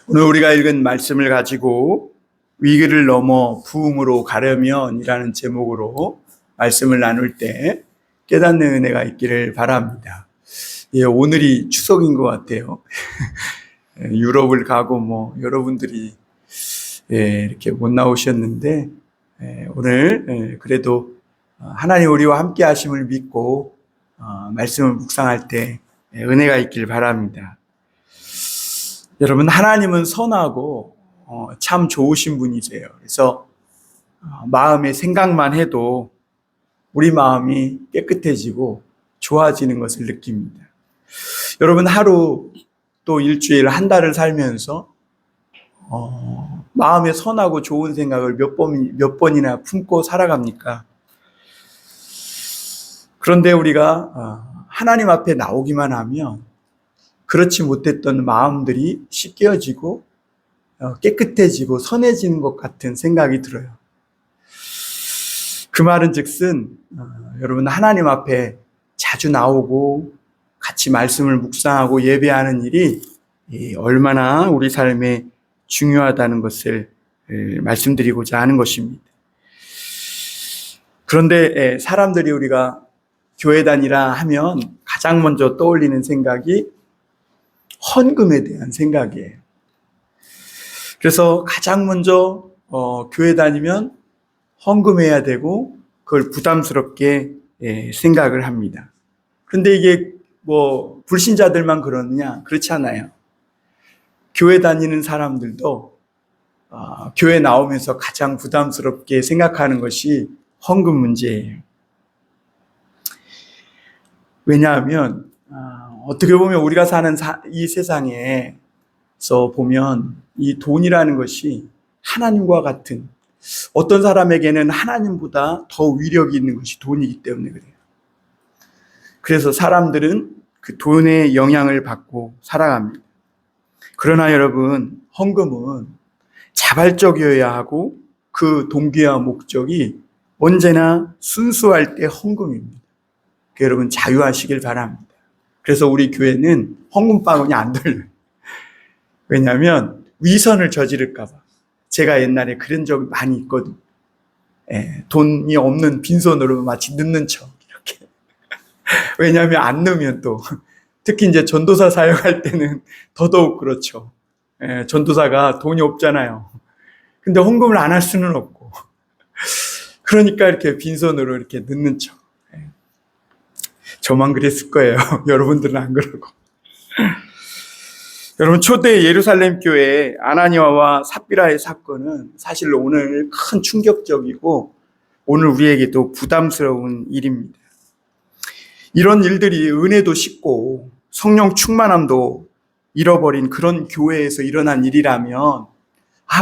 오늘 우리가 읽은 말씀을 가지고 위기를 넘어 부흥으로 가려면이라는 제목으로 말씀을 나눌 때 깨닫는 은혜가 있기를 바랍니다. 예, 오늘이 추석인 것 같아요. 유럽을 가고 여러분들이 이렇게 못 나오셨는데 오늘 그래도 하나님 우리와 함께 하심을 믿고 말씀을 묵상할 때 은혜가 있길 바랍니다. 여러분, 하나님은 선하고 참 좋으신 분이세요. 그래서 마음의 생각만 해도 우리 마음이 깨끗해지고 좋아지는 것을 느낍니다. 여러분, 하루 또 일주일 한 달을 살면서 마음에 선하고 좋은 생각을 몇 번이나 품고 살아갑니까? 그런데 우리가 하나님 앞에 나오기만 하면 그렇지 못했던 마음들이 씻겨지고 깨끗해지고 선해지는 것 같은 생각이 들어요. 그 말은 즉슨 여러분, 하나님 앞에 자주 나오고 같이 말씀을 묵상하고 예배하는 일이 얼마나 우리 삶에 중요하다는 것을 말씀드리고자 하는 것입니다. 그런데 사람들이 우리가 교회 다니라 하면 가장 먼저 떠올리는 생각이 헌금에 대한 생각이에요. 그래서 가장 먼저 교회 다니면 헌금해야 되고 그걸 부담스럽게 생각을 합니다. 그런데 이게 불신자들만 그러느냐? 그렇지 않아요. 교회 다니는 사람들도 교회 나오면서 가장 부담스럽게 생각하는 것이 헌금 문제예요. 왜냐하면 어떻게 보면 우리가 사는 이 세상에서 보면 이 돈이라는 것이 하나님과 같은, 어떤 사람에게는 하나님보다 더 위력이 있는 것이 돈이기 때문에 그래요. 그래서 사람들은 그 돈의 영향을 받고 살아갑니다. 그러나 여러분, 헌금은 자발적이어야 하고 그 동기와 목적이 언제나 순수할 때 헌금입니다. 여러분, 자유하시길 바랍니다. 그래서 우리 교회는 헌금바구니 안 돌려요. 왜냐하면 위선을 저지를까 봐. 제가 옛날에 그런 적이 많이 있거든요. 돈이 없는 빈손으로 마치 넣는 척 이렇게. 왜냐하면 안 넣으면 또 특히 이제 전도사 사역할 때는 더더욱 그렇죠. 전도사가 돈이 없잖아요. 근데 헌금을 안 할 수는 없고. 그러니까 이렇게 빈손으로 이렇게 넣는 척. 저만 그랬을 거예요. 여러분들은 안 그러고. 여러분, 초대 예루살렘 교회 아나니아와 삽비라의 사건은 사실 오늘 큰 충격적이고 오늘 우리에게도 부담스러운 일입니다. 이런 일들이 은혜도 식고 성령 충만함도 잃어버린 그런 교회에서 일어난 일이라면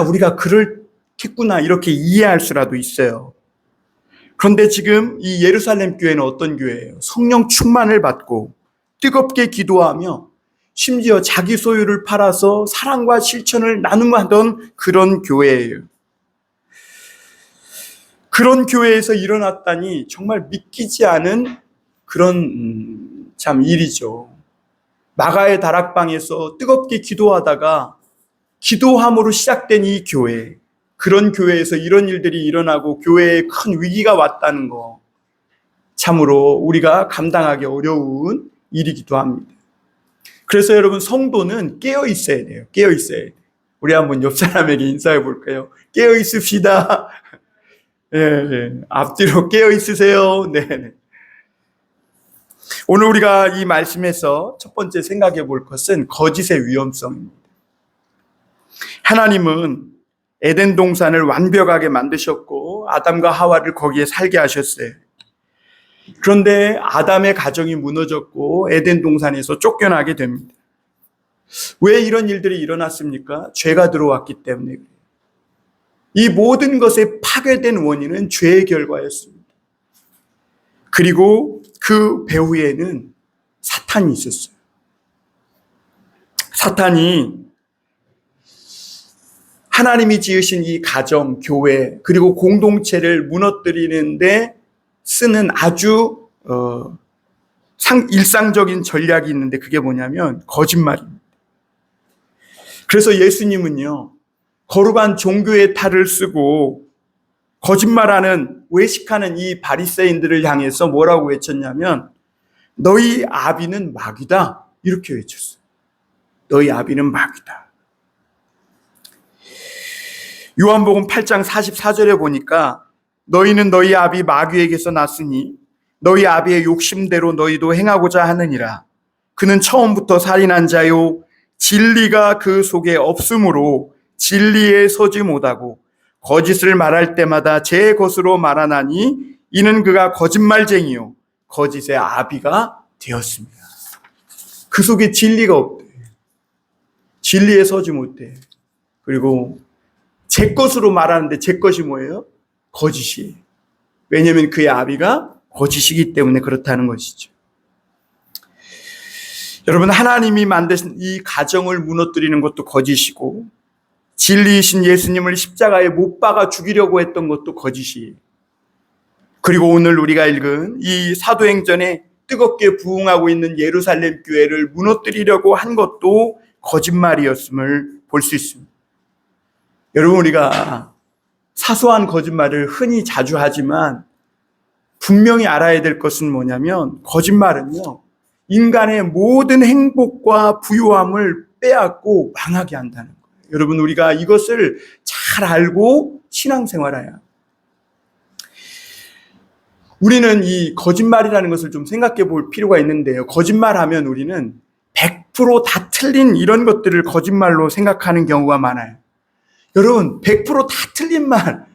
우리가 그렇겠구나 이렇게 이해할 수라도 있어요. 그런데 지금 이 예루살렘 교회는 어떤 교회예요? 성령 충만을 받고 뜨겁게 기도하며 심지어 자기 소유를 팔아서 사랑과 실천을 나눔하던 그런 교회예요. 그런 교회에서 일어났다니 정말 믿기지 않은 그런 참 일이죠. 마가의 다락방에서 뜨겁게 기도하다가 기도함으로 시작된 이 교회, 그런 교회에서 이런 일들이 일어나고 교회에 큰 위기가 왔다는 거, 참으로 우리가 감당하기 어려운 일이기도 합니다. 그래서 여러분, 성도는 깨어 있어야 돼요. 깨어 있어야 돼요. 우리 한번 옆 사람에게 인사해 볼까요? 깨어 있읍시다. 앞뒤로 깨어 있으세요. 네. 오늘 우리가 이 말씀에서 첫 번째 생각해 볼 것은 거짓의 위험성입니다. 하나님은 에덴 동산을 완벽하게 만드셨고 아담과 하와를 거기에 살게 하셨어요. 그런데 아담의 가정이 무너졌고 에덴 동산에서 쫓겨나게 됩니다. 왜 이런 일들이 일어났습니까? 죄가 들어왔기 때문에 그래요. 이 모든 것에 파괴된 원인은 죄의 결과였습니다. 그리고 그 배후에는 사탄이 있었어요. 사탄이 하나님이 지으신 이 가정, 교회, 그리고 공동체를 무너뜨리는데 쓰는 아주 일상적인 전략이 있는데 그게 뭐냐면 거짓말입니다. 그래서 예수님은요, 거룩한 종교의 탈을 쓰고 거짓말하는, 외식하는 이 바리새인들을 향해서 뭐라고 외쳤냐면, 너희 아비는 마귀다, 이렇게 외쳤어요. 너희 아비는 마귀다. 요한복음 8장 44절에 보니까 너희는 너희 아비 마귀에게서 났으니 너희 아비의 욕심대로 너희도 행하고자 하느니라. 그는 처음부터 살인한 자요 진리가 그 속에 없으므로 진리에 서지 못하고 거짓을 말할 때마다 제 것으로 말하나니 이는 그가 거짓말쟁이요 거짓의 아비가 되었습니다. 그 속에 진리가 없대. 진리에 서지 못해. 그리고 제 것으로 말하는데 제 것이 뭐예요? 거짓이에요. 왜냐하면 그의 아비가 거짓이기 때문에 그렇다는 것이죠. 여러분, 하나님이 만드신 이 가정을 무너뜨리는 것도 거짓이고 진리이신 예수님을 십자가에 못 박아 죽이려고 했던 것도 거짓이에요. 그리고 오늘 우리가 읽은 이 사도행전에 뜨겁게 부흥하고 있는 예루살렘 교회를 무너뜨리려고 한 것도 거짓말이었음을 볼 수 있습니다. 여러분, 우리가 사소한 거짓말을 흔히 자주 하지만 분명히 알아야 될 것은 뭐냐면, 거짓말은요, 인간의 모든 행복과 부유함을 빼앗고 망하게 한다는 거예요. 여러분, 우리가 이것을 잘 알고 신앙생활해야 해요. 우리는 이 거짓말이라는 것을 좀 생각해 볼 필요가 있는데요. 거짓말하면 우리는 100%다 틀린 이런 것들을 거짓말로 생각하는 경우가 많아요. 여러분, 100%다 틀린 말,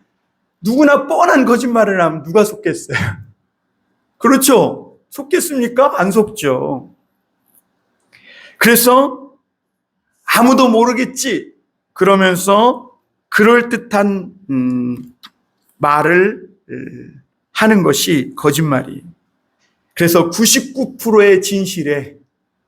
누구나 뻔한 거짓말을 하면 누가 속겠어요? 그렇죠? 속겠습니까? 안 속죠. 그래서 아무도 모르겠지 그러면서 그럴듯한 말을 하는 것이 거짓말이에요. 그래서 99%의 진실에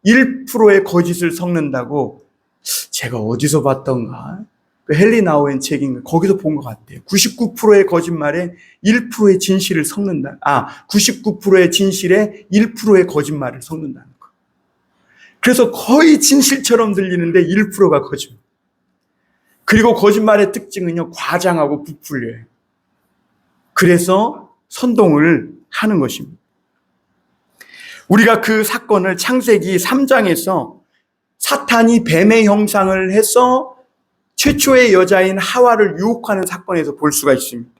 1%의 거짓을 섞는다고 제가 어디서 봤던가, 그 헨리 나우엔 책인가 거기서 본 것 같아요. 99%의 거짓말에 1%의 진실을 섞는다. 99%의 진실에 1%의 거짓말을 섞는다는 거. 그래서 거의 진실처럼 들리는데 1%가 거짓말. 그리고 거짓말의 특징은요, 과장하고 부풀려요. 그래서 선동을 하는 것입니다. 우리가 그 사건을 창세기 3장에서 사탄이 뱀의 형상을 해서 최초의 여자인 하와를 유혹하는 사건에서 볼 수가 있습니다.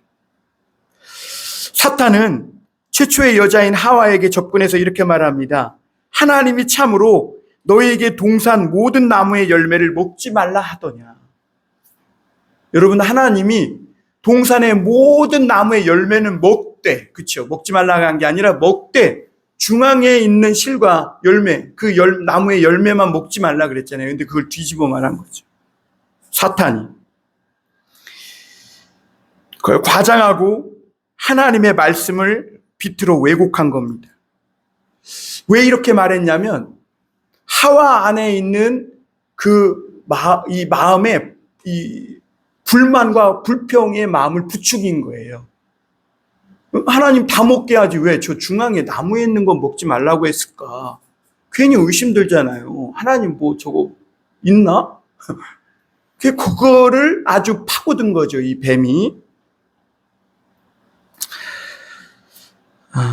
사탄은 최초의 여자인 하와에게 접근해서 이렇게 말합니다. 하나님이 참으로 너희에게 동산 모든 나무의 열매를 먹지 말라 하더냐. 여러분, 하나님이 동산의 모든 나무의 열매는 먹되, 그렇죠? 먹지 말라고 한 게 아니라 먹되, 중앙에 있는 실과 열매, 그 나무의 열매만 먹지 말라 그랬잖아요. 근데 그걸 뒤집어 말한 거죠. 사탄이. 그걸 과장하고 하나님의 말씀을 비틀어 왜곡한 겁니다. 왜 이렇게 말했냐면, 하와 안에 있는 이 마음에 이 불만과 불평의 마음을 부추긴 거예요. 하나님 다 먹게 하지 왜 저 중앙에 나무에 있는 건 먹지 말라고 했을까? 괜히 의심들잖아요. 하나님 뭐 저거 있나? 그거를 아주 파고든 거죠, 이 뱀이.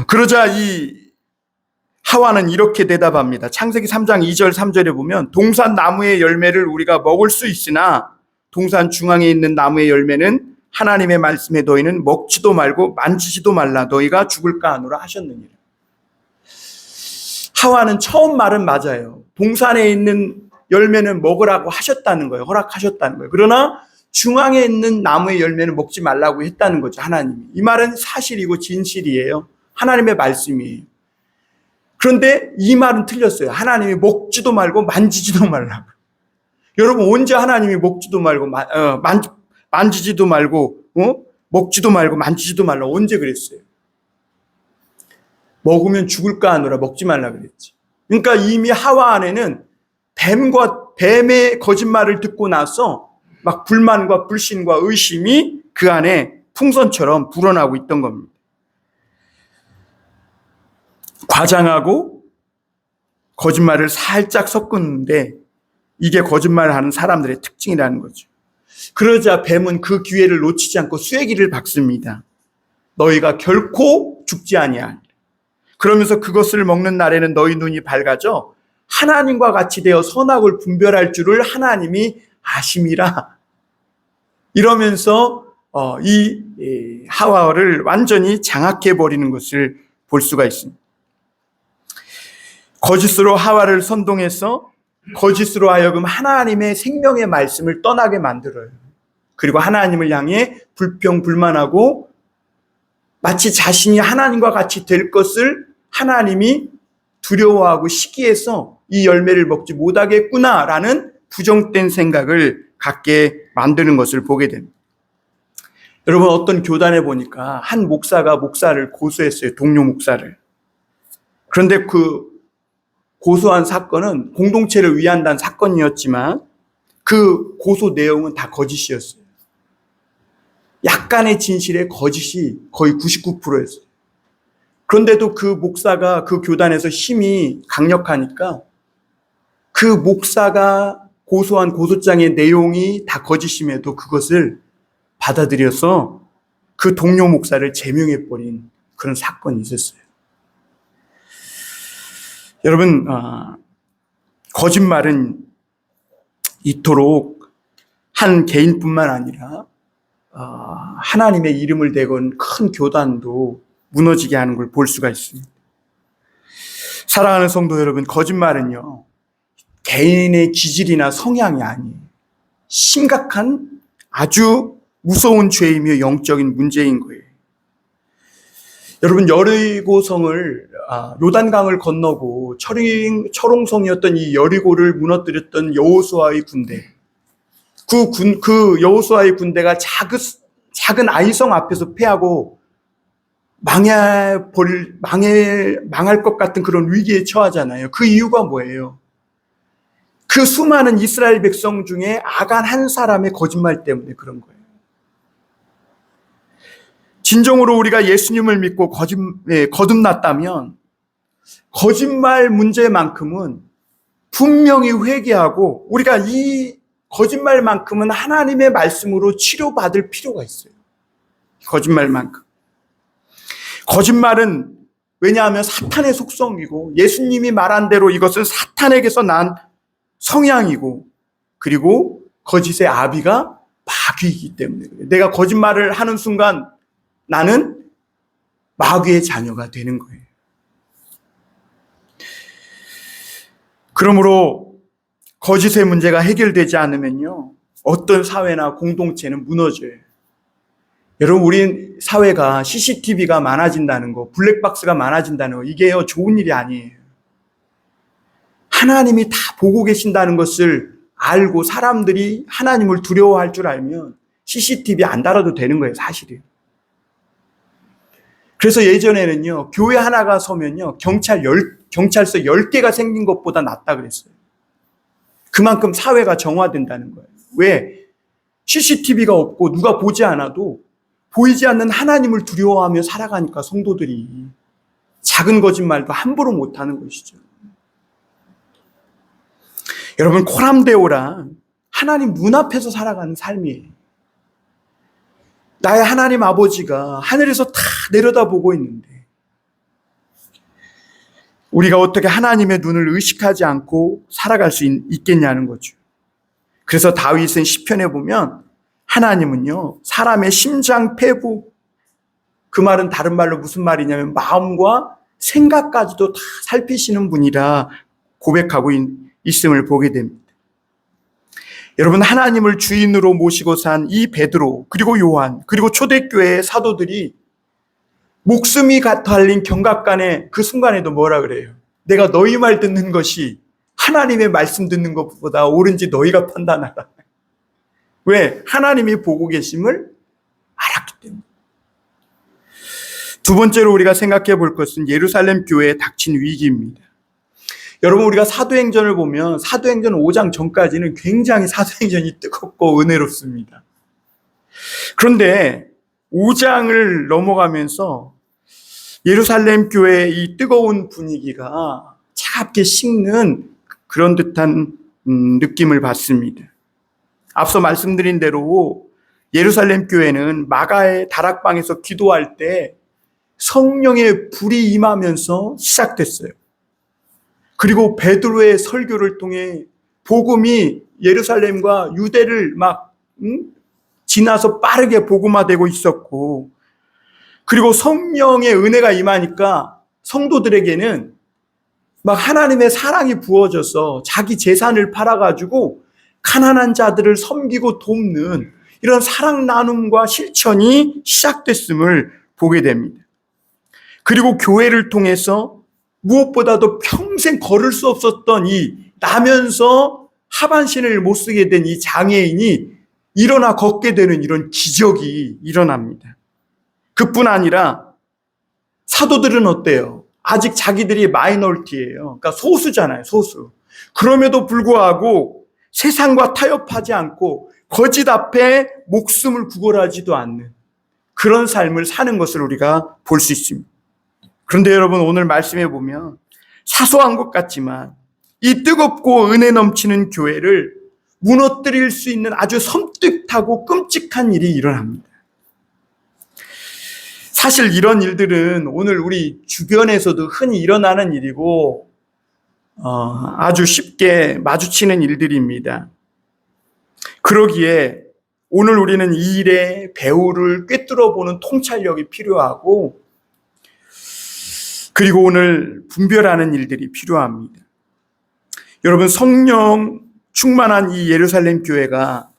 그러자 이 하와는 이렇게 대답합니다. 창세기 3장 2절 3절에 보면 동산 나무의 열매를 우리가 먹을 수 있으나 동산 중앙에 있는 나무의 열매는 하나님의 말씀에 너희는 먹지도 말고 만지지도 말라 너희가 죽을까 하노라 하셨느니라. 하와는 처음 말은 맞아요. 동산에 있는 열매는 먹으라고 하셨다는 거예요. 허락하셨다는 거예요. 그러나 중앙에 있는 나무의 열매는 먹지 말라고 했다는 거죠, 하나님이. 이 말은 사실이고 진실이에요. 하나님의 말씀이에요. 그런데 이 말은 틀렸어요. 하나님이 먹지도 말고 만지지도 말라고. 여러분, 언제 하나님이 먹지도 말고 만지지도 말고 먹지도 말고 만지지도 말라 언제 그랬어요? 먹으면 죽을까 하노라 먹지 말라 그랬지. 그러니까 이미 하와 안에는 뱀의 거짓말을 듣고 나서 막 불만과 불신과 의심이 그 안에 풍선처럼 불어나고 있던 겁니다. 과장하고 거짓말을 살짝 섞었는데 이게 거짓말하는 사람들의 특징이라는 거죠. 그러자 뱀은 그 기회를 놓치지 않고 쐐기를 박습니다. 너희가 결코 죽지 아니하리라. 그러면서 그것을 먹는 날에는 너희 눈이 밝아져 하나님과 같이 되어 선악을 분별할 줄을 하나님이 아심이라. 이러면서 이 하와를 완전히 장악해 버리는 것을 볼 수가 있습니다. 거짓으로 하와를 선동해서 거짓으로 하여금 하나님의 생명의 말씀을 떠나게 만들어요. 그리고 하나님을 향해 불평불만하고 마치 자신이 하나님과 같이 될 것을 하나님이 두려워하고 시기해서 이 열매를 먹지 못하겠구나라는 부정된 생각을 갖게 만드는 것을 보게 됩니다. 여러분, 어떤 교단에 보니까 한 목사가 목사를 고소했어요. 동료 목사를. 그런데 그 고소한 사건은 공동체를 위한다는 사건이었지만 그 고소 내용은 다 거짓이었어요. 약간의 진실에 거짓이 거의 99%였어요. 그런데도 그 목사가 그 교단에서 힘이 강력하니까 그 목사가 고소한 고소장의 내용이 다 거짓임에도 그것을 받아들여서 그 동료 목사를 제명해버린 그런 사건이 있었어요. 여러분, 거짓말은 이토록 한 개인뿐만 아니라 하나님의 이름을 대건 큰 교단도 무너지게 하는 걸 볼 수가 있습니다. 사랑하는 성도 여러분, 거짓말은요, 개인의 기질이나 성향이 아니에요. 심각한 아주 무서운 죄이며 영적인 문제인 거예요. 여러분, 여리고성을 요단강을 건너고 철옹성이었던 이 여리고를 무너뜨렸던 여호수아의 군대, 그 여호수아의 군대가 작은 아이성 앞에서 패하고 망할 것 같은 그런 위기에 처하잖아요. 그 이유가 뭐예요? 그 수많은 이스라엘 백성 중에 아간 한 사람의 거짓말 때문에 그런 거예요. 진정으로 우리가 예수님을 믿고 거듭났다면 거짓말 문제만큼은 분명히 회개하고 우리가 이 거짓말만큼은 하나님의 말씀으로 치료받을 필요가 있어요. 거짓말만큼. 거짓말은 왜냐하면 사탄의 속성이고 예수님이 말한 대로 이것은 사탄에게서 난 성향이고 그리고 거짓의 아비가 마귀이기 때문에 그래요. 내가 거짓말을 하는 순간 나는 마귀의 자녀가 되는 거예요. 그러므로 거짓의 문제가 해결되지 않으면요, 어떤 사회나 공동체는 무너져요. 여러분, 우리 사회가 CCTV가 많아진다는 거, 블랙박스가 많아진다는 거, 이게요 좋은 일이 아니에요. 하나님이 다 보고 계신다는 것을 알고 사람들이 하나님을 두려워할 줄 알면 CCTV 안 달아도 되는 거예요, 사실은. 그래서 예전에는요, 교회 하나가 서면요, 경찰서 10개가 생긴 것보다 낫다 그랬어요. 그만큼 사회가 정화된다는 거예요. 왜? CCTV가 없고 누가 보지 않아도 보이지 않는 하나님을 두려워하며 살아가니까 성도들이 작은 거짓말도 함부로 못하는 것이죠. 여러분, 코람데오란 하나님 문 앞에서 살아가는 삶이에요. 나의 하나님 아버지가 하늘에서 다 내려다보고 있는데 우리가 어떻게 하나님의 눈을 의식하지 않고 살아갈 수 있겠냐는 거죠. 그래서 다윗은 시편에 보면 하나님은요, 사람의 심장 패부, 그 말은 다른 말로 무슨 말이냐면 마음과 생각까지도 다 살피시는 분이라 고백하고 있음을 보게 됩니다. 여러분, 하나님을 주인으로 모시고 산 이 베드로, 그리고 요한, 그리고 초대교회의 사도들이 목숨이 달린 경각간에 그 순간에도 뭐라 그래요? 내가 너희 말 듣는 것이 하나님의 말씀 듣는 것보다 옳은지 너희가 판단하라. 왜? 하나님이 보고 계심을 알았기 때문에. 두 번째로 우리가 생각해 볼 것은 예루살렘 교회에 닥친 위기입니다. 여러분, 우리가 사도행전을 보면 사도행전 5장 전까지는 굉장히 사도행전이 뜨겁고 은혜롭습니다. 그런데 5장을 넘어가면서 예루살렘 교회의 이 뜨거운 분위기가 차갑게 식는 그런 듯한 느낌을 받습니다. 앞서 말씀드린 대로 예루살렘 교회는 마가의 다락방에서 기도할 때 성령의 불이 임하면서 시작됐어요. 그리고 베드로의 설교를 통해 복음이 예루살렘과 유대를 지나서 빠르게 복음화되고 있었고, 그리고 성령의 은혜가 임하니까 성도들에게는 하나님의 사랑이 부어져서 자기 재산을 팔아가지고 가난한 자들을 섬기고 돕는 이런 사랑 나눔과 실천이 시작됐음을 보게 됩니다. 그리고 교회를 통해서 무엇보다도 평생 걸을 수 없었던 이 나면서 하반신을 못 쓰게 된 이 장애인이 일어나 걷게 되는 이런 기적이 일어납니다. 그뿐 아니라 사도들은 어때요? 아직 자기들이 마이너리티예요. 그러니까 소수잖아요, 소수. 그럼에도 불구하고 세상과 타협하지 않고 거짓 앞에 목숨을 구걸하지도 않는 그런 삶을 사는 것을 우리가 볼 수 있습니다. 그런데 여러분, 오늘 말씀해 보면 사소한 것 같지만 이 뜨겁고 은혜 넘치는 교회를 무너뜨릴 수 있는 아주 섬뜩하고 끔찍한 일이 일어납니다. 사실 이런 일들은 오늘 우리 주변에서도 흔히 일어나는 일이고 아주 쉽게 마주치는 일들입니다. 그러기에 오늘 우리는 이 일의 배후를 꿰뚫어보는 통찰력이 필요하고, 그리고 오늘 분별하는 일들이 필요합니다. 여러분, 성령 충만한 이 예루살렘 교회가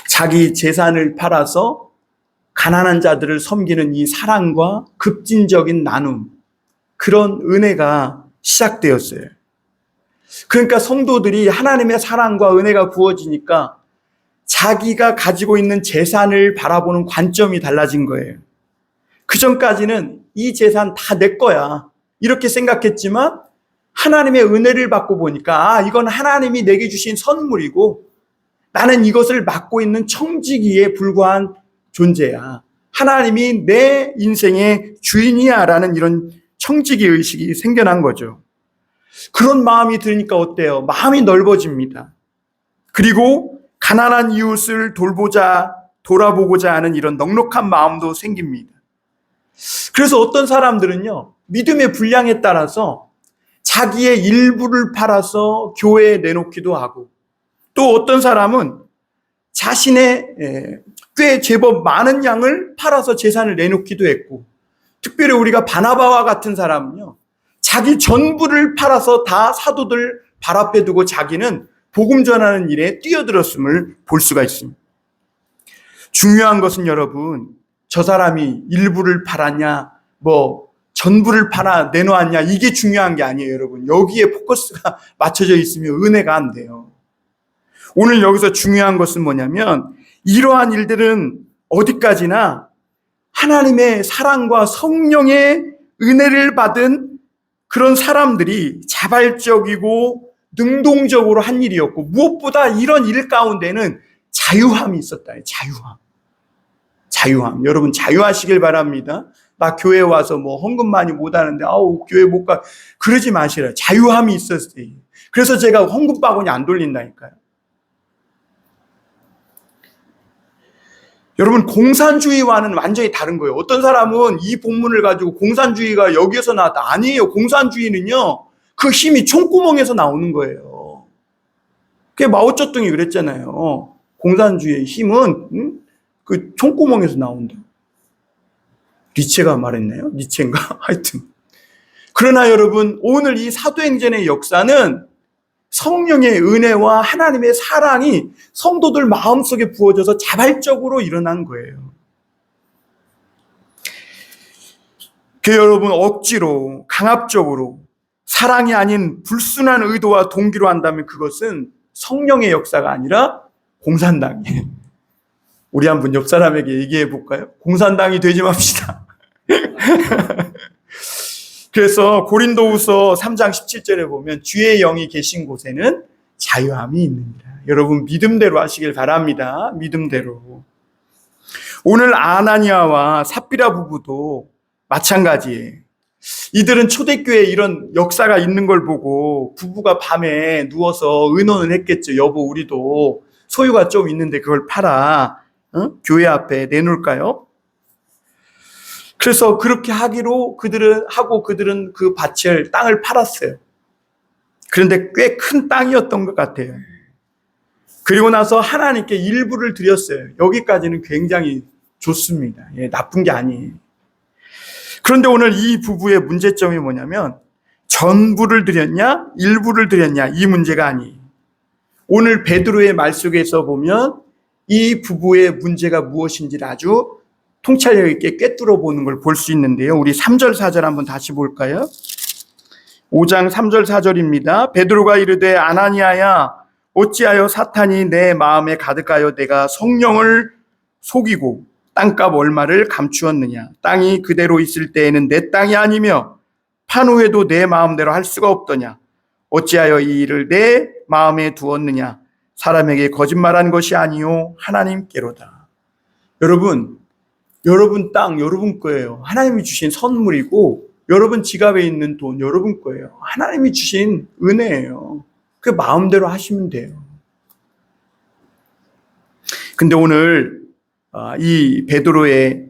자기 재산을 팔아서 가난한 자들을 섬기는 이 사랑과 급진적인 나눔, 그런 은혜가 시작되었어요. 그러니까 성도들이 하나님의 사랑과 은혜가 부어지니까 자기가 가지고 있는 재산을 바라보는 관점이 달라진 거예요. 그전까지는 이 재산 다 내 거야 이렇게 생각했지만 하나님의 은혜를 받고 보니까 이건 하나님이 내게 주신 선물이고 나는 이것을 맡고 있는 청지기에 불과한 존재야. 하나님이 내 인생의 주인이야 라는 이런 청지기 의식이 생겨난 거죠. 그런 마음이 들으니까 어때요? 마음이 넓어집니다. 그리고 가난한 이웃을 돌아보고자 하는 이런 넉넉한 마음도 생깁니다. 그래서 어떤 사람들은요, 믿음의 분량에 따라서 자기의 일부를 팔아서 교회에 내놓기도 하고, 또 어떤 사람은 자신의 꽤 제법 많은 양을 팔아서 재산을 내놓기도 했고, 특별히 우리가 바나바와 같은 사람은요, 자기 전부를 팔아서 다 사도들 발 앞에 두고 자기는 복음 전하는 일에 뛰어들었음을 볼 수가 있습니다. 중요한 것은 여러분, 저 사람이 일부를 팔았냐, 전부를 팔아 내놓았냐, 이게 중요한 게 아니에요, 여러분. 여기에 포커스가 맞춰져 있으면 은혜가 안 돼요. 오늘 여기서 중요한 것은 뭐냐면, 이러한 일들은 어디까지나 하나님의 사랑과 성령의 은혜를 받은 그런 사람들이 자발적이고 능동적으로 한 일이었고, 무엇보다 이런 일 가운데는 자유함이 있었다. 자유함. 여러분, 자유하시길 바랍니다. 나 교회 와서 헌금 많이 못 하는데 교회 못 가, 그러지 마시라. 자유함이 있었어요. 그래서 제가 헌금 바구니 안 돌린다니까요. 여러분, 공산주의와는 완전히 다른 거예요. 어떤 사람은 이 본문을 가지고 공산주의가 여기에서 나왔다. 아니에요. 공산주의는요, 그 힘이 총구멍에서 나오는 거예요. 그게 마오쩌둥이 그랬잖아요. 공산주의의 힘은 그 총구멍에서 나온다. 니체가 말했나요? 니체인가? 하여튼. 그러나 여러분, 오늘 이 사도행전의 역사는 성령의 은혜와 하나님의 사랑이 성도들 마음속에 부어져서 자발적으로 일어난 거예요. 그 여러분, 억지로 강압적으로 사랑이 아닌 불순한 의도와 동기로 한다면 그것은 성령의 역사가 아니라 공산당이에요. 우리 한번 옆 사람에게 얘기해 볼까요? 공산당이 되지 맙시다. 그래서 고린도후서 3장 17절에 보면 주의 영이 계신 곳에는 자유함이 있느니라. 여러분, 믿음대로 하시길 바랍니다. 믿음대로. 오늘 아나니아와 삽비라 부부도 마찬가지예요. 이들은 초대교회에 이런 역사가 있는 걸 보고 부부가 밤에 누워서 의논을 했겠죠. 여보, 우리도 소유가 좀 있는데 그걸 팔아 교회 앞에 내놓을까요? 그래서 그렇게 하기로 그들은 그 땅을 팔았어요. 그런데 꽤 큰 땅이었던 것 같아요. 그리고 나서 하나님께 일부를 드렸어요. 여기까지는 굉장히 좋습니다. 나쁜 게 아니에요. 그런데 오늘 이 부부의 문제점이 뭐냐면 전부를 드렸냐 일부를 드렸냐 이 문제가 아니에요. 오늘 베드로의 말 속에서 보면 이 부부의 문제가 무엇인지를 아주 통찰력 있게 꿰뚫어 보는 걸 볼 수 있는데요. 우리 3절 4절 한번 다시 볼까요? 5장 3절 4절입니다. 베드로가 이르되 아나니아야 어찌하여 사탄이 내 마음에 가득하여 내가 성령을 속이고 땅값 얼마를 감추었느냐. 땅이 그대로 있을 때에는 내 땅이 아니며 판 후에도 내 마음대로 할 수가 없더냐. 어찌하여 이 일을 내 마음에 두었느냐. 사람에게 거짓말한 것이 아니요 하나님께로다. 여러분 땅 여러분 거예요. 하나님이 주신 선물이고 여러분 지갑에 있는 돈 여러분 거예요. 하나님이 주신 은혜예요. 그 마음대로 하시면 돼요. 근데 오늘 이 베드로의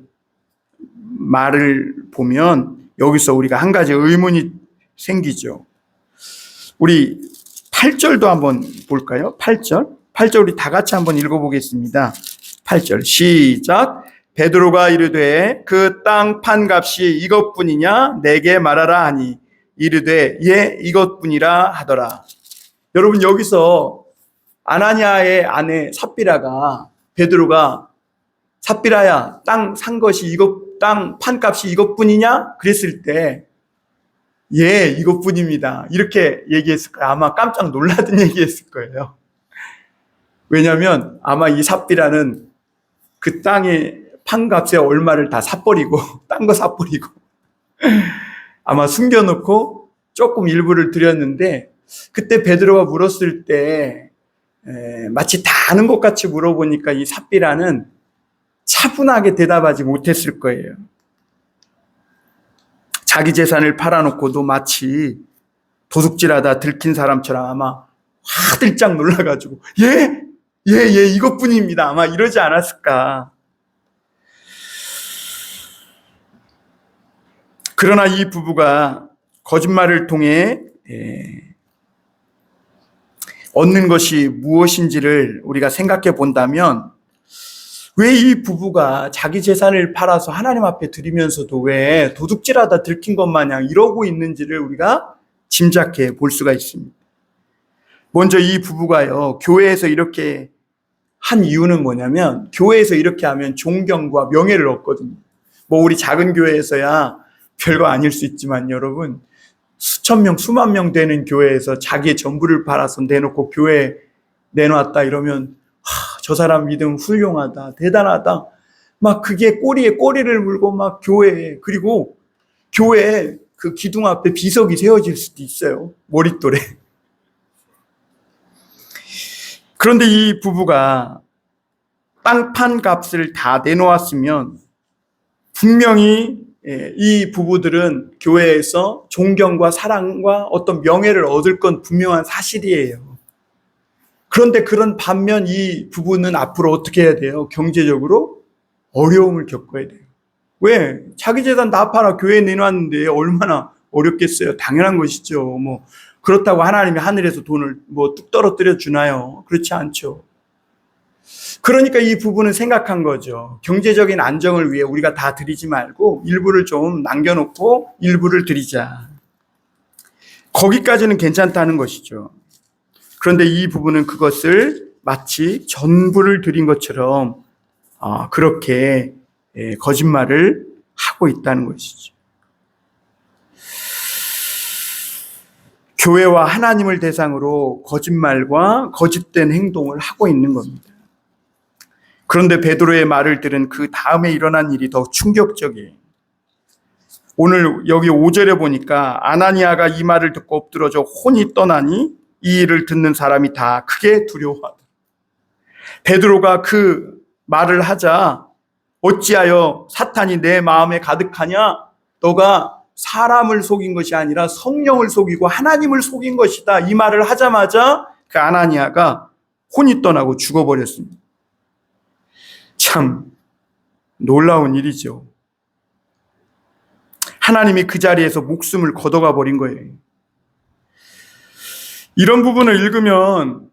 말을 보면 여기서 우리가 한 가지 의문이 생기죠. 우리 8절도 한번 볼까요? 8절 우리 다 같이 한번 읽어보겠습니다. 8절 시작. 베드로가 이르되 그 땅 판값이 이것뿐이냐 내게 말하라 하니 이르되 예 이것뿐이라 하더라. 여러분 여기서 아나니아의 아내 삽비라가 베드로가 삽비라야 땅 산 것이 땅 판값이 이것뿐이냐 그랬을 때 예 이것뿐입니다 이렇게 얘기했을 거예요. 아마 깜짝 놀라던 얘기했을 거예요. 왜냐하면 아마 이 삽비라는 그 땅의 판값의 얼마를 다 사버리고 딴 거 사버리고 아마 숨겨놓고 조금 일부를 드렸는데 그때 베드로가 물었을 때 마치 다 아는 것 같이 물어보니까 이 삽비라는 차분하게 대답하지 못했을 거예요. 자기 재산을 팔아놓고도 마치 도둑질하다 들킨 사람처럼 아마 화들짝 놀라가지고 예 이것뿐입니다 아마 이러지 않았을까. 그러나 이 부부가 거짓말을 통해 얻는 것이 무엇인지를 우리가 생각해 본다면 왜 이 부부가 자기 재산을 팔아서 하나님 앞에 드리면서도 왜 도둑질하다 들킨 것 마냥 이러고 있는지를 우리가 짐작해 볼 수가 있습니다. 먼저 이 부부가요 교회에서 이렇게 한 이유는 뭐냐면 교회에서 이렇게 하면 존경과 명예를 얻거든요. 뭐 우리 작은 교회에서야 별거 아닐 수 있지만 여러분 수천 명 수만 명 되는 교회에서 자기의 전부를 팔아서 내놓고 교회에 내놓았다 이러면 저 사람 믿음 훌륭하다 대단하다 막 그게 꼬리에 꼬리를 물고 막 교회에 그리고 교회에 그 기둥 앞에 비석이 세워질 수도 있어요. 머릿돌에. 그런데 이 부부가 땅 판 값을 다 내놓았으면 분명히 이 부부들은 교회에서 존경과 사랑과 어떤 명예를 얻을 건 분명한 사실이에요. 그런데 그런 반면 이 부부는 앞으로 어떻게 해야 돼요? 경제적으로 어려움을 겪어야 돼요. 왜? 자기 재산 다 팔아 교회에 내놨는데 얼마나 어렵겠어요? 당연한 것이죠. 뭐 그렇다고 하나님이 하늘에서 돈을 뭐 뚝 떨어뜨려 주나요? 그렇지 않죠. 그러니까 이 부부는 생각한 거죠. 경제적인 안정을 위해 우리가 다 드리지 말고 일부를 좀 남겨놓고 일부를 드리자. 거기까지는 괜찮다는 것이죠. 그런데 이 부부는 그것을 마치 전부를 드린 것처럼 그렇게 거짓말을 하고 있다는 것이죠. 교회와 하나님을 대상으로 거짓말과 거짓된 행동을 하고 있는 겁니다. 그런데 베드로의 말을 들은 그 다음에 일어난 일이 더 충격적이에요. 오늘 여기 5절에 보니까 아나니아가 이 말을 듣고 엎드러져 혼이 떠나니 이 일을 듣는 사람이 다 크게 두려워하더라. 베드로가 그 말을 하자 어찌하여 사탄이 내 마음에 가득하냐? 너가 사람을 속인 것이 아니라 성령을 속이고 하나님을 속인 것이다. 이 말을 하자마자 그 아나니아가 혼이 떠나고 죽어버렸습니다. 참 놀라운 일이죠. 하나님이 그 자리에서 목숨을 걷어가 버린 거예요. 이런 부분을 읽으면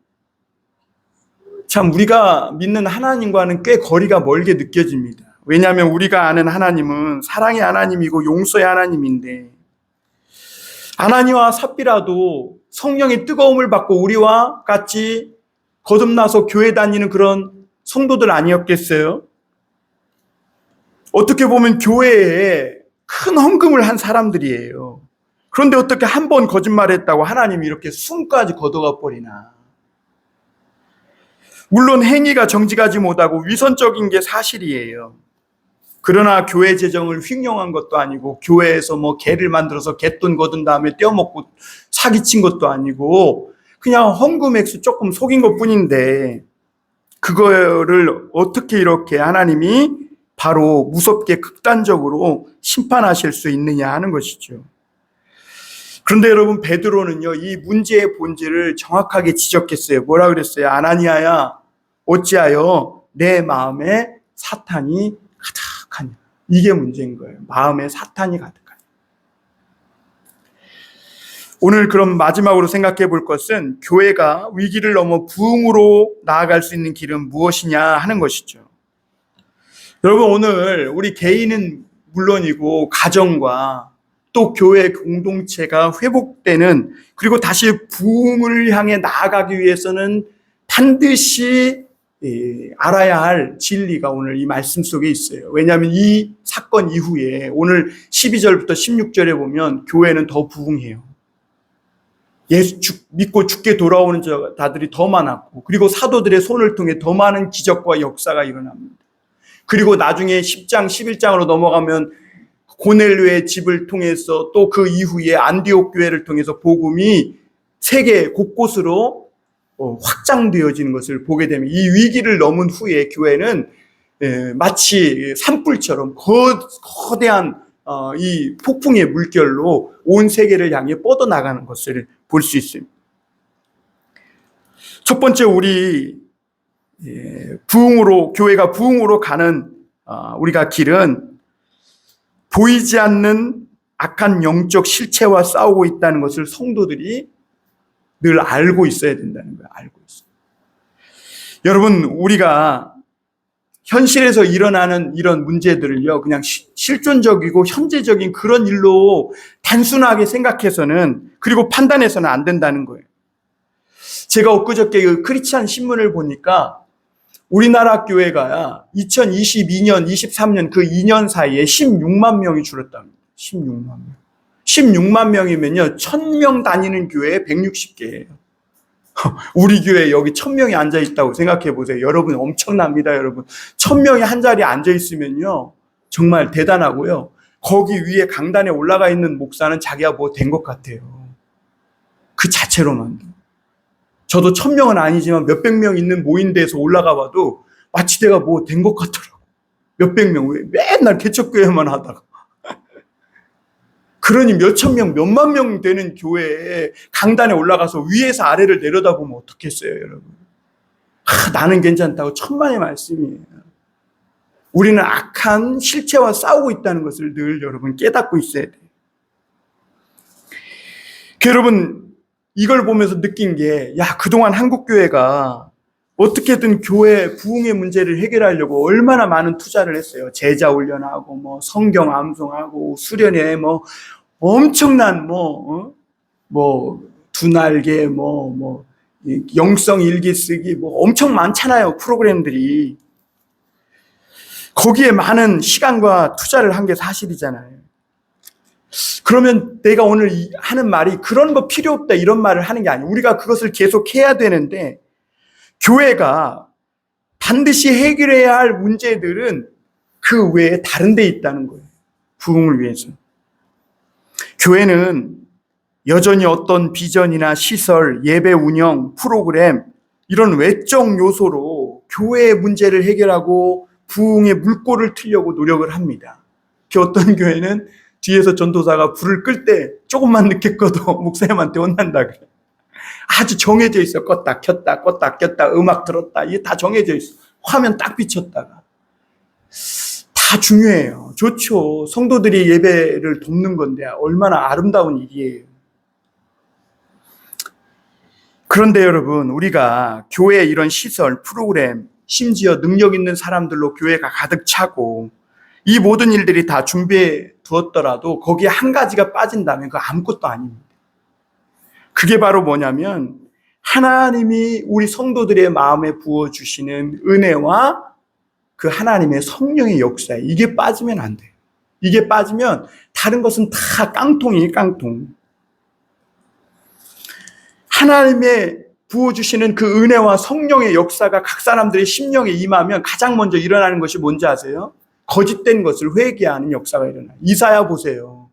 참 우리가 믿는 하나님과는 꽤 거리가 멀게 느껴집니다. 왜냐하면 우리가 아는 하나님은 사랑의 하나님이고 용서의 하나님인데, 아나니아와 삽비라도 성령의 뜨거움을 받고 우리와 같이 거듭나서 교회 다니는 그런 성도들 아니었겠어요? 어떻게 보면 교회에 큰 헌금을 한 사람들이에요. 그런데 어떻게 한 번 거짓말했다고 하나님이 이렇게 숨까지 걷어가 버리나. 물론 행위가 정직하지 못하고 위선적인 게 사실이에요. 그러나 교회 재정을 횡령한 것도 아니고, 교회에서 개를 만들어서 갯돈 거둔 다음에 떼어먹고 사기친 것도 아니고, 그냥 헌금 액수 조금 속인 것 뿐인데, 그거를 어떻게 이렇게 하나님이 바로 무섭게 극단적으로 심판하실 수 있느냐 하는 것이죠. 그런데 여러분, 베드로는요, 이 문제의 본질을 정확하게 지적했어요. 뭐라 그랬어요? 아나니아야, 어찌하여 내 마음에 사탄이 가득하냐. 이게 문제인 거예요. 마음에 사탄이 가득하냐. 오늘 그럼 마지막으로 생각해 볼 것은, 교회가 위기를 넘어 부흥으로 나아갈 수 있는 길은 무엇이냐 하는 것이죠. 여러분, 오늘 우리 개인은 물론이고 가정과 또 교회 공동체가 회복되는, 그리고 다시 부흥을 향해 나아가기 위해서는 반드시 알아야 할 진리가 오늘 이 말씀 속에 있어요. 왜냐하면 이 사건 이후에 오늘 12절부터 16절에 보면 교회는 더 부흥해요. 예수 믿고 죽게 돌아오는 자들이 더 많았고, 그리고 사도들의 손을 통해 더 많은 기적과 역사가 일어납니다. 그리고 나중에 10장, 11장으로 넘어가면 고넬료의 집을 통해서, 또 그 이후에 안디옥 교회를 통해서 복음이 세계 곳곳으로 확장되어지는 것을 보게 되면, 이 위기를 넘은 후에 교회는 마치 산불처럼 거대한 이 폭풍의 물결로 온 세계를 향해 뻗어나가는 것을 볼 수 있습니다. 첫 번째, 우리 교회가 부흥으로 가는 우리가 길은 보이지 않는 악한 영적 실체와 싸우고 있다는 것을 성도들이 늘 알고 있어야 된다는 거예요. 알고 있어요. 여러분, 우리가 현실에서 일어나는 이런 문제들을요, 그냥 실존적이고 현재적인 그런 일로 단순하게 생각해서는, 그리고 판단해서는 안 된다는 거예요. 제가 엊그저께 그 크리스찬 신문을 보니까 우리나라 교회가 2022년, 23년 그 2년 사이에 16만 명이 줄었답니다. 16만 명. 16만 명이면요, 1000명 다니는 교회에 160개예요. 우리 교회 여기 1000명이 앉아있다고 생각해 보세요. 여러분, 엄청납니다, 여러분. 1000명이 한 자리에 앉아있으면요, 정말 대단하고요. 거기 위에 강단에 올라가 있는 목사는 자기가 뭐 된 것 같아요. 그 자체로만도. 저도 1000명은 아니지만 몇백 명 있는 모임대에서 올라가 봐도 마치 내가 뭐 된 것 같더라고. 몇백 명, 맨날 개척교회만 하다가. 그러니 몇천 명, 몇만 명 되는 교회에 강단에 올라가서 위에서 아래를 내려다보면 어떻겠어요, 여러분? 나는 괜찮다고 천만의 말씀이에요. 우리는 악한 실체와 싸우고 있다는 것을 늘 여러분 깨닫고 있어야 돼요. 여러분, 이걸 보면서 느낀 게, 그동안 한국교회가 어떻게든 교회 부흥의 문제를 해결하려고 얼마나 많은 투자를 했어요. 제자 훈련하고, 성경 암송하고, 수련회, 엄청난, 두 날개, 영성 일기 쓰기, 엄청 많잖아요, 프로그램들이. 거기에 많은 시간과 투자를 한 게 사실이잖아요. 그러면 내가 오늘 하는 말이 그런 거 필요 없다 이런 말을 하는 게 아니에요. 우리가 그것을 계속 해야 되는데, 교회가 반드시 해결해야 할 문제들은 그 외에 다른 데 있다는 거예요. 부흥을 위해서. 교회는 여전히 어떤 비전이나 시설, 예배 운영, 프로그램, 이런 외적 요소로 교회의 문제를 해결하고 부흥의 물꼬를 트려고 노력을 합니다. 어떤 교회는 뒤에서 전도사가 불을 끌 때 조금만 늦게 꺼도 목사님한테 혼난다 그래. 아주 정해져 있어. 껐다 켰다 껐다 켰다 음악 들었다. 이게 다 정해져 있어. 화면 딱 비쳤다가. 다 중요해요. 좋죠. 성도들이 예배를 돕는 건데 얼마나 아름다운 일이에요. 그런데 여러분, 우리가 교회 이런 시설, 프로그램, 심지어 능력 있는 사람들로 교회가 가득 차고 이 모든 일들이 다 준비해 두었더라도 거기에 한 가지가 빠진다면 그거 아무것도 아닙니다. 그게 바로 뭐냐면 하나님이 우리 성도들의 마음에 부어주시는 은혜와 그 하나님의 성령의 역사에 이게 빠지면 안 돼요. 이게 빠지면 다른 것은 다 깡통이에요, 깡통. 하나님의 부어주시는 그 은혜와 성령의 역사가 각 사람들의 심령에 임하면 가장 먼저 일어나는 것이 뭔지 아세요? 거짓된 것을 회개하는 역사가 일어나요. 이사야 보세요.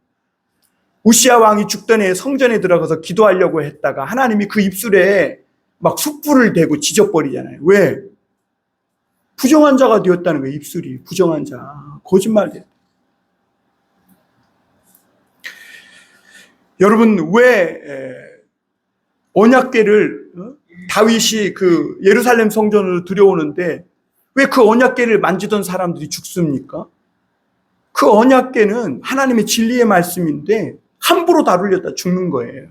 우시야 왕이 죽던 해에 성전에 들어가서 기도하려고 했다가 하나님이 그 입술에 막 숯불을 대고 지져버리잖아요. 왜? 부정한 자가 되었다는 거예요. 입술이 부정한 자. 거짓말 됐다. 여러분, 왜 언약궤를 다윗이 그 예루살렘 성전으로 들여오는데 왜 그 언약궤를 만지던 사람들이 죽습니까? 그 언약궤는 하나님의 진리의 말씀인데 함부로 다루려다 죽는 거예요.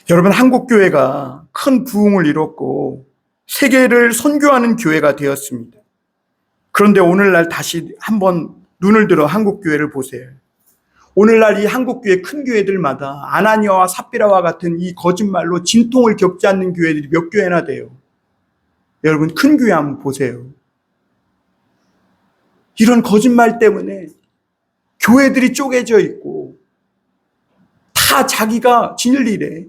여러분, 한국교회가 큰 부흥을 이뤘고 세계를 선교하는 교회가 되었습니다. 그런데 오늘날 다시 한번 눈을 들어 한국교회를 보세요. 오늘날 이 한국교회 큰 교회들마다 아나니아와 삽비라와 같은 이 거짓말로 진통을 겪지 않는 교회들이 몇 교회나 돼요. 여러분, 큰 교회 한번 보세요. 이런 거짓말 때문에 교회들이 쪼개져 있고 다 자기가 진리래.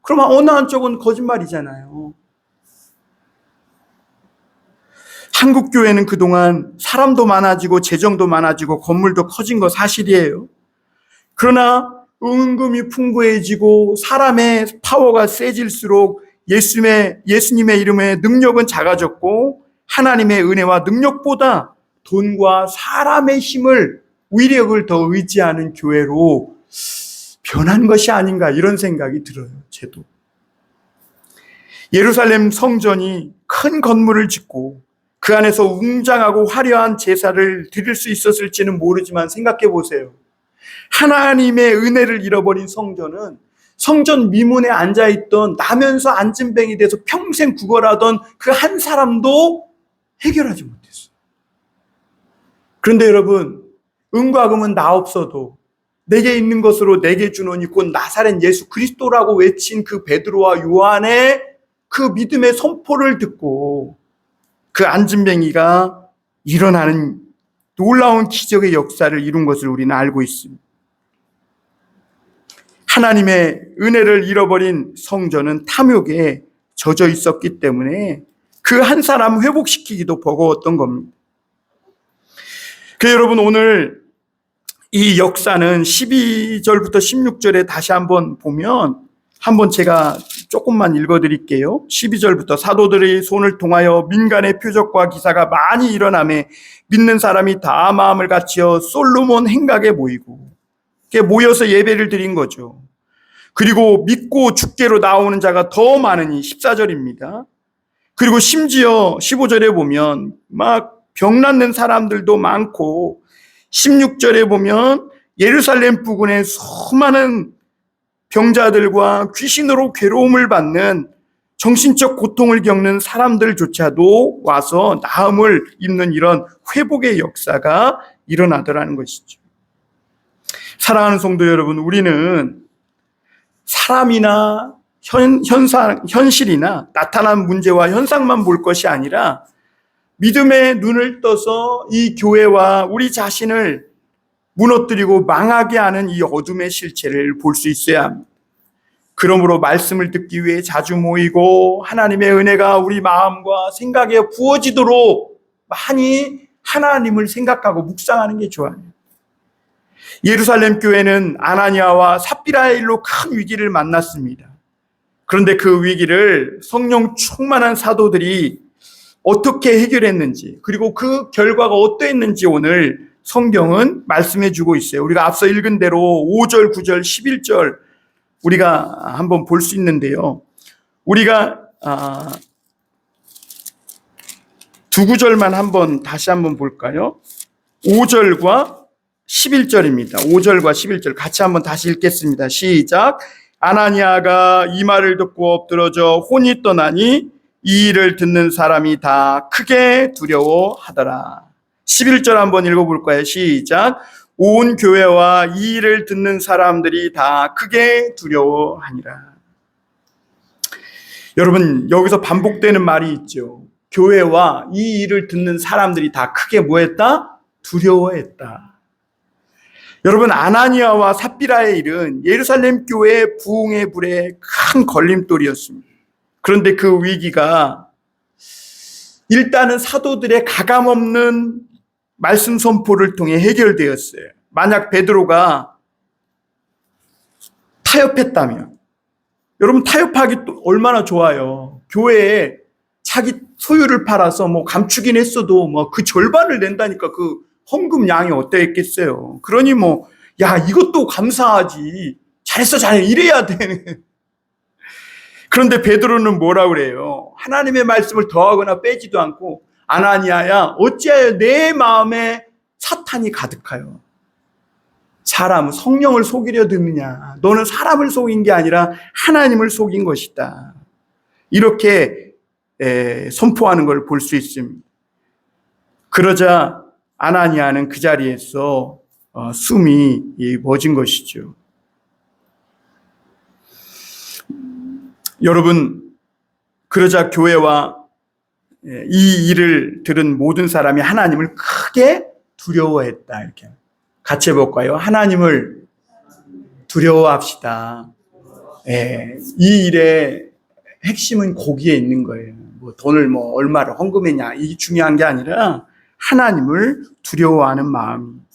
그러면 어느 한쪽은 거짓말이잖아요. 한국교회는 그동안 사람도 많아지고 재정도 많아지고 건물도 커진 거 사실이에요. 그러나 은금이 풍부해지고 사람의 파워가 세질수록 예수님의 이름의 능력은 작아졌고 하나님의 은혜와 능력보다 돈과 사람의 힘을, 위력을 더 의지하는 교회로 변한 것이 아닌가 이런 생각이 들어요. 저도. 예루살렘 성전이 큰 건물을 짓고 그 안에서 웅장하고 화려한 제사를 드릴 수 있었을지는 모르지만 생각해 보세요. 하나님의 은혜를 잃어버린 성전은 성전 미문에 앉아있던 나면서 앉은뱅이 돼서 평생 구걸하던 그 한 사람도 해결하지 못했어요. 그런데 여러분, 은과 금은 나 없어도 내게 있는 것으로 내게 주노니 곧 나사렛 예수 그리스도라고 외친 그 베드로와 요한의 그 믿음의 선포를 듣고 그 앉은뱅이가 일어나는 놀라운 기적의 역사를 이룬 것을 우리는 알고 있습니다. 하나님의 은혜를 잃어버린 성전은 탐욕에 젖어 있었기 때문에 그 한 사람 회복시키기도 버거웠던 겁니다. 여러분, 오늘 이 역사는 12절부터 16절에 다시 한번 보면 한번 제가 조금만 읽어드릴게요. 12절부터 사도들의 손을 통하여 민간의 표적과 기사가 많이 일어나매 믿는 사람이 다 마음을 같이어 솔로몬 행각에 모여서 예배를 드린 거죠. 그리고 믿고 주께로 나오는 자가 더 많으니 14절입니다. 그리고 심지어 15절에 보면 막 병났는 사람들도 많고 16절에 보면 예루살렘 부근에 수많은 병자들과 귀신으로 괴로움을 받는 정신적 고통을 겪는 사람들조차도 와서 나음을 입는 이런 회복의 역사가 일어나더라는 것이죠. 사랑하는 성도 여러분, 우리는 사람이나 현실이나 나타난 문제와 현상만 볼 것이 아니라 믿음의 눈을 떠서 이 교회와 우리 자신을 무너뜨리고 망하게 하는 이 어둠의 실체를 볼 수 있어야 합니다. 그러므로 말씀을 듣기 위해 자주 모이고 하나님의 은혜가 우리 마음과 생각에 부어지도록 많이 하나님을 생각하고 묵상하는 게 좋아요. 예루살렘 교회는 아나니아와 삽비라의 일로 큰 위기를 만났습니다. 그런데 그 위기를 성령 충만한 사도들이 어떻게 해결했는지, 그리고 그 결과가 어떠했는지 오늘 성경은 말씀해 주고 있어요. 우리가 앞서 읽은 대로 5절, 9절, 11절 우리가 한번 볼 수 있는데요. 우리가 두 구절만 다시 한번 볼까요? 5절과 11절입니다. 5절과 11절 같이 한번 다시 읽겠습니다. 시작. 아나니아가 이 말을 듣고 엎드러져 혼이 떠나니 이 일을 듣는 사람이 다 크게 두려워하더라. 11절 한번 읽어볼까요? 시작. 온 교회와 이 일을 듣는 사람들이 다 크게 두려워하니라. 여러분, 여기서 반복되는 말이 있죠. 교회와 이 일을 듣는 사람들이 다 크게 뭐했다? 두려워했다. 여러분, 아나니아와 삽비라의 일은 예루살렘 교회의 부흥의 불에 큰 걸림돌이었습니다. 그런데 그 위기가 일단은 사도들의 가감없는 말씀 선포를 통해 해결되었어요. 만약 베드로가 타협했다면, 여러분 타협하기 또 얼마나 좋아요. 교회에 자기 소유를 팔아서 감추긴 했어도 그 절반을 낸다니까 그 헌금 양이 어땠겠어요. 그러니 야, 이것도 감사하지. 잘했어, 잘해. 이래야 되는. 그런데 베드로는 뭐라 그래요? 하나님의 말씀을 더하거나 빼지도 않고, 아나니아야, 어찌하여 내 마음에 사탄이 가득하여 사람, 성령을 속이려 드느냐. 너는 사람을 속인 게 아니라 하나님을 속인 것이다. 이렇게 선포하는 걸 볼 수 있습니다. 그러자 아나니아는 그 자리에서 숨이 멎은 것이죠. 여러분, 그러자 교회와 이 일을 들은 모든 사람이 하나님을 크게 두려워했다. 이렇게 같이 해볼까요? 하나님을 두려워합시다. 이 일의 핵심은 거기에 있는 거예요. 돈을 얼마를 헌금했냐, 이게 중요한 게 아니라 하나님을 두려워하는 마음.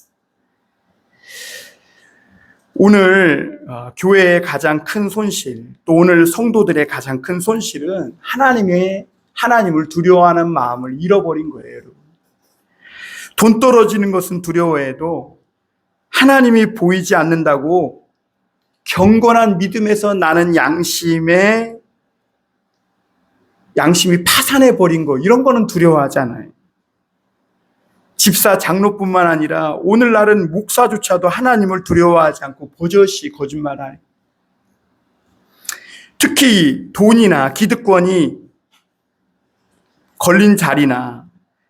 오늘 교회의 가장 큰 손실, 또 오늘 성도들의 가장 큰 손실은 하나님을 두려워하는 마음을 잃어버린 거예요, 여러분. 돈 떨어지는 것은 두려워해도 하나님이 보이지 않는다고 경건한 믿음에서 나는 양심이 파산해 버린 거, 이런 거는 두려워하잖아요. 집사, 장로뿐만 아니라 오늘날은 목사조차도 하나님을 두려워하지 않고 버젓이 거짓말하요. 특히 돈이나 기득권이 걸린 자리나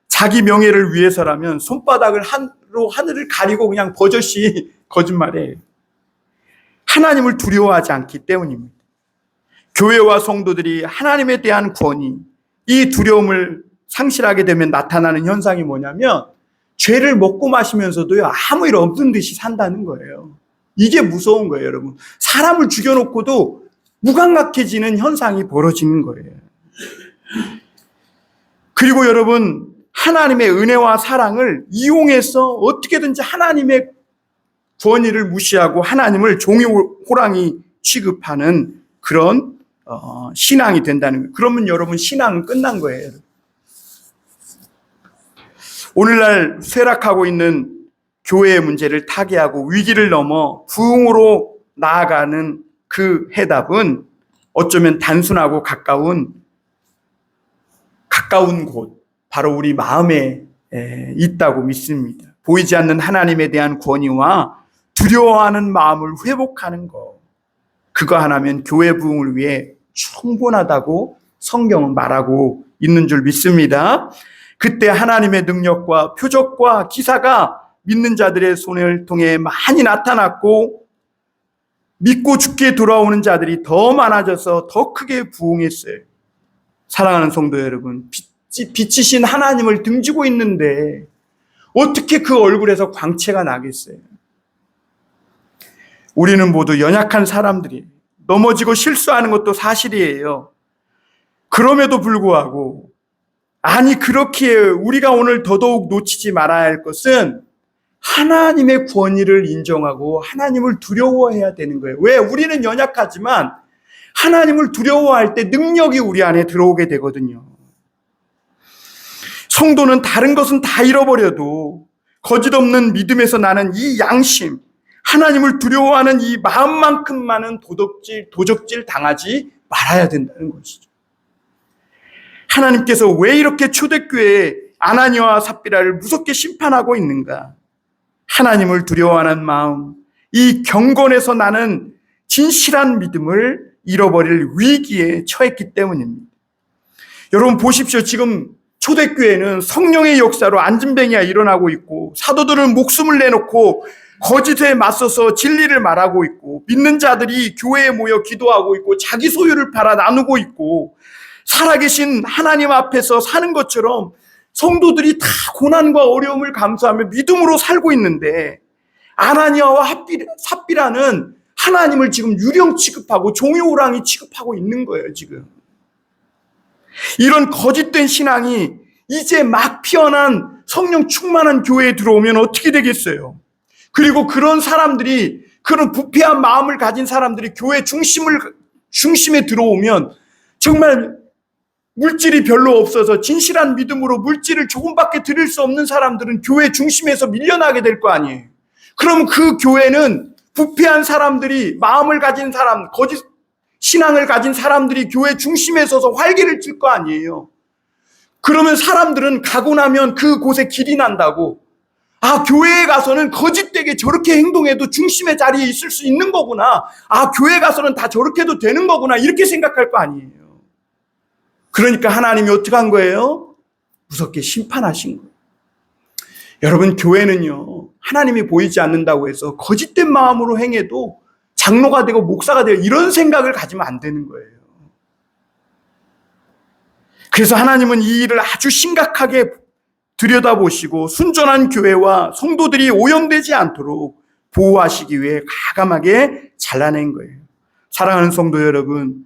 자기 명예를 위해서라면 손바닥을 하늘을 가리고 그냥 버젓이 거짓말해요. 하나님을 두려워하지 않기 때문입니다. 교회와 성도들이 하나님에 대한 권위, 이 두려움을 상실하게 되면 나타나는 현상이 뭐냐면 죄를 먹고 마시면서도요, 아무 일 없는 듯이 산다는 거예요. 이게 무서운 거예요, 여러분. 사람을 죽여놓고도 무감각해지는 현상이 벌어지는 거예요. 그리고 여러분, 하나님의 은혜와 사랑을 이용해서 어떻게든지 하나님의 권위를 무시하고 하나님을 종이 호랑이 취급하는 그런 신앙이 된다는 거예요. 그러면 여러분, 신앙은 끝난 거예요. 오늘날 쇠락하고 있는 교회의 문제를 타개하고 위기를 넘어 부흥으로 나아가는 그 해답은 어쩌면 단순하고 가까운 곳, 바로 우리 마음에 있다고 믿습니다. 보이지 않는 하나님에 대한 권위와 두려워하는 마음을 회복하는 것, 그거 하나면 교회 부흥을 위해 충분하다고 성경은 말하고 있는 줄 믿습니다. 그때 하나님의 능력과 표적과 기사가 믿는 자들의 손을 통해 많이 나타났고, 믿고 죽게 돌아오는 자들이 더 많아져서 더 크게 부흥했어요. 사랑하는 성도 여러분, 빛이신 하나님을 등지고 있는데 어떻게 그 얼굴에서 광채가 나겠어요? 우리는 모두 연약한 사람들이 넘어지고 실수하는 것도 사실이에요. 그럼에도 불구하고, 그렇기에 우리가 오늘 더더욱 놓치지 말아야 할 것은 하나님의 권위를 인정하고 하나님을 두려워해야 되는 거예요. 왜? 우리는 연약하지만 하나님을 두려워할 때 능력이 우리 안에 들어오게 되거든요. 성도는 다른 것은 다 잃어버려도 거짓없는 믿음에서 나는 이 양심, 하나님을 두려워하는 이 마음만큼만은 도적질 당하지 말아야 된다는 것이죠. 하나님께서 왜 이렇게 초대교회에 아나니아와 삽비라를 무섭게 심판하고 있는가? 하나님을 두려워하는 마음, 이 경건에서 나는 진실한 믿음을 잃어버릴 위기에 처했기 때문입니다. 여러분 보십시오. 지금 초대교회는 성령의 역사로 안진뱅이가 일어나고 있고, 사도들은 목숨을 내놓고 거짓에 맞서서 진리를 말하고 있고, 믿는 자들이 교회에 모여 기도하고 있고, 자기 소유를 팔아 나누고 있고, 살아계신 하나님 앞에서 사는 것처럼 성도들이 다 고난과 어려움을 감수하며 믿음으로 살고 있는데, 아나니아와 삽비라는 하나님을 지금 유령 취급하고 종이호랑이 취급하고 있는 거예요. 지금 이런 거짓된 신앙이 이제 막 피어난 성령 충만한 교회에 들어오면 어떻게 되겠어요? 그리고 그런 사람들이, 그런 부패한 마음을 가진 사람들이 교회 중심에 들어오면 정말 물질이 별로 없어서 진실한 믿음으로 물질을 조금밖에 드릴 수 없는 사람들은 교회 중심에서 밀려나게 될 거 아니에요. 그럼 그 교회는 부패한 사람들이, 마음을 가진 사람, 거짓 신앙을 가진 사람들이 교회 중심에 서서 활기를 칠 거 아니에요. 그러면 사람들은 가고 나면 그곳에 길이 난다고, 아, 교회에 가서는 거짓되게 저렇게 행동해도 중심의 자리에 있을 수 있는 거구나, 아, 교회 가서는 다 저렇게 해도 되는 거구나, 이렇게 생각할 거 아니에요. 그러니까 하나님이 어떻게 한 거예요? 무섭게 심판하신 거예요. 여러분, 교회는요, 하나님이 보이지 않는다고 해서 거짓된 마음으로 행해도 장로가 되고 목사가 되고 이런 생각을 가지면 안 되는 거예요. 그래서 하나님은 이 일을 아주 심각하게 들여다보시고 순전한 교회와 성도들이 오염되지 않도록 보호하시기 위해 가감하게 잘라낸 거예요. 사랑하는 성도 여러분,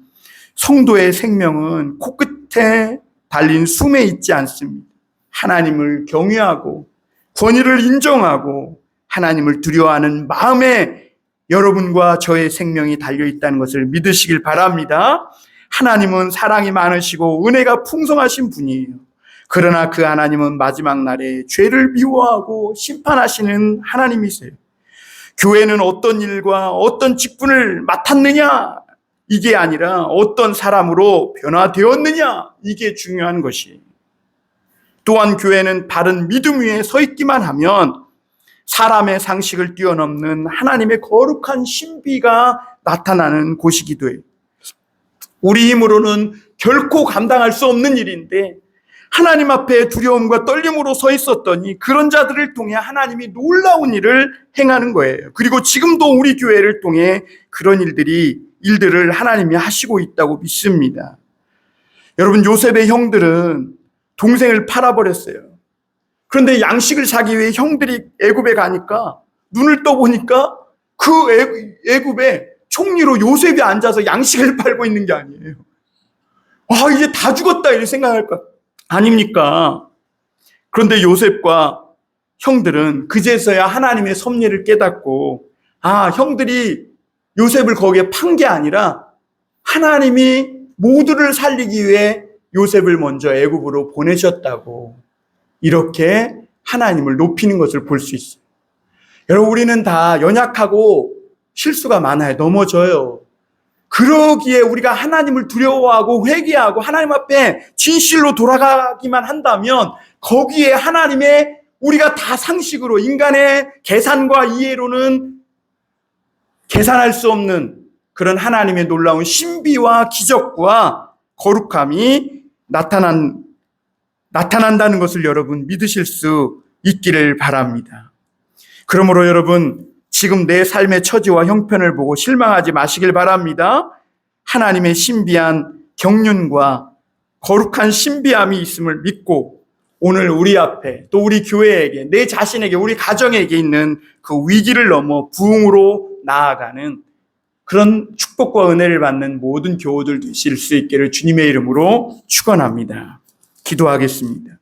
성도의 생명은 코끝에 달린 숨에 있지 않습니다. 하나님을 경외하고 권위를 인정하고 하나님을 두려워하는 마음에 여러분과 저의 생명이 달려있다는 것을 믿으시길 바랍니다. 하나님은 사랑이 많으시고 은혜가 풍성하신 분이에요. 그러나 그 하나님은 마지막 날에 죄를 미워하고 심판하시는 하나님이세요. 교회는 어떤 일과 어떤 직분을 맡았느냐, 이게 아니라 어떤 사람으로 변화되었느냐, 이게 중요한 것이에요. 또한 교회는 바른 믿음 위에 서 있기만 하면 사람의 상식을 뛰어넘는 하나님의 거룩한 신비가 나타나는 곳이기도 해요. 우리 힘으로는 결코 감당할 수 없는 일인데 하나님 앞에 두려움과 떨림으로 서 있었더니 그런 자들을 통해 하나님이 놀라운 일을 행하는 거예요. 그리고 지금도 우리 교회를 통해 그런 일들을 하나님이 하시고 있다고 믿습니다. 여러분, 요셉의 형들은 동생을 팔아버렸어요. 그런데 양식을 사기 위해 형들이 애굽에 가니까 눈을 떠보니까 그 애굽에 총리로 요셉이 앉아서 양식을 팔고 있는 게 아니에요. 아, 이제 다 죽었다, 이렇게 생각할 것 아닙니까? 그런데 요셉과 형들은 그제서야 하나님의 섭리를 깨닫고, 아, 형들이 요셉을 거기에 판 게 아니라 하나님이 모두를 살리기 위해 요셉을 먼저 애굽으로 보내셨다고, 이렇게 하나님을 높이는 것을 볼 수 있어요. 여러분, 우리는 다 연약하고 실수가 많아요. 넘어져요. 그러기에 우리가 하나님을 두려워하고 회개하고 하나님 앞에 진실로 돌아가기만 한다면 거기에 하나님의, 우리가 다 상식으로, 인간의 계산과 이해로는 계산할 수 없는 그런 하나님의 놀라운 신비와 기적과 거룩함이 나타난다는 것을 여러분 믿으실 수 있기를 바랍니다. 그러므로 여러분, 지금 내 삶의 처지와 형편을 보고 실망하지 마시길 바랍니다. 하나님의 신비한 경륜과 거룩한 신비함이 있음을 믿고 오늘 우리 앞에, 또 우리 교회에게, 내 자신에게, 우리 가정에게 있는 그 위기를 넘어 부흥으로 나아가는 그런 축복과 은혜를 받는 모든 교우들 되실 수 있기를 주님의 이름으로 축원합니다. 기도하겠습니다.